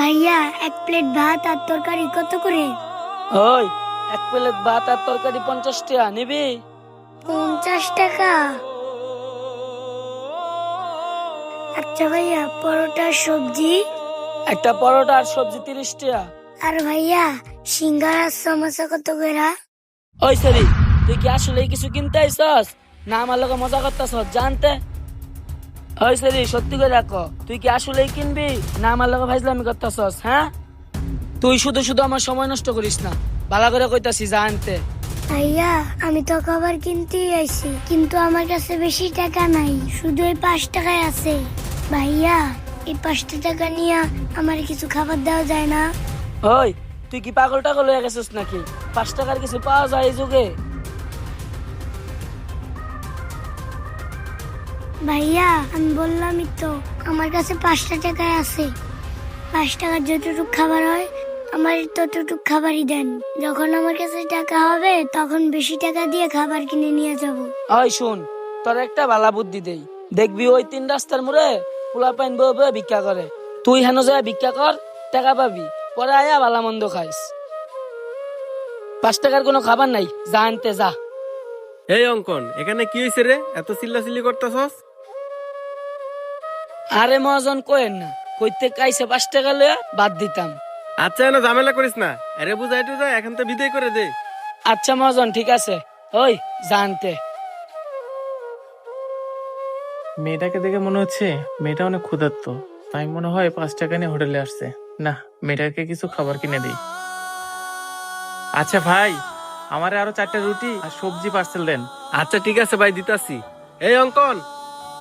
ভাইয়া এক প্লেট ভাত আর তরকারি কত করে? ওই এক প্লেট ভাত আর তরকারি 50 টাকা নিবি? 50 টাকা? আচ্ছা ভাইয়া, পরোটা সবজি? একটা পরোটা আর সবজি 30 টাকা। আর ভাইয়া সিঙ্গারা সমোসা কত করে? ওই সরি, তুই কি আসলে কিছু কিনতে আইছস না আমার লগে মজা করতেছস জানতে? ওই সরি, সত্যি করে রাখো, তুই কি আসলেই কিনবি না আমার লগে ফাইজলামি করতেছস? হ্যাঁ, তুই শুধু শুধু আমার সময় নষ্ট করিস না, ভালো করে কইতাছি জানতে। ভাইয়া আমি তো খাবার কিনতেই আইছি, কিন্তু আমার কাছে বেশি টাকা নাই, শুধু এই 5 টাকায় আছে। ভাইয়া এই 5 টাকা নিয়ে আমার কিছু খাবার দেওয়া যায় না? ওই তুই কি পাগল টাগল হয়ে গেছিস নাকি? 5 টাকার কিছু পাওয়া যায় এই যুগে? ভাইয়া আমি বললামই তো, আমার কাছে 5 টাকায় আছে। 5 টাকার যতটুকু খাবার হয় আমার ততটুকু খাবারই দেন। যখন আমার কাছে টাকা হবে তখন বেশি টাকা দিয়ে খাবার কিনে নিয়ে যাব। ওই শুন, তোর একটা ভালা বুদ্ধি দেই, দেখবি ওই 3 রাস্তার মোড়ে পোলা পাইন বয়ে বয়ে ভিক্ষা করে, তুই হেন যায় ভিক্ষা কর, টাকা পাবি, পরে আয়া ভালা মন্দ খাইস। 5 টাকার কোনো খাবার নাই, জানতে যা। এই অঙ্কন, এখানে কি হয়েছে রে? এত চিল্লাচিল্লি করতেছস? আরে মহাজন কোয়েন না, কইতে কাইছে 5 টাকা লইয়া বাদ দিতাম। আচ্ছা, এনে ঝামেলা করিস না, আরে বুঝাই টু যায়, এখন তো বিদায় করে দে। আচ্ছা মহাজন ঠিক আছে, ওই জানতে। মেয়েটাকে দেখে মনে হচ্ছে মেয়েটা অনেক ক্ষুধার্ত, তাই মনে হয় 5 টাকা নিয়ে হোটেলে আসছে। না, মেয়েটাকে কিছু খাবার কিনে দিই। আচ্ছা ভাই, আমারে আরো 4টা রুটি আর সবজি পার্সেল দেন। আচ্ছা ঠিক আছে ভাই, দিতাছি। এই অঙ্কন,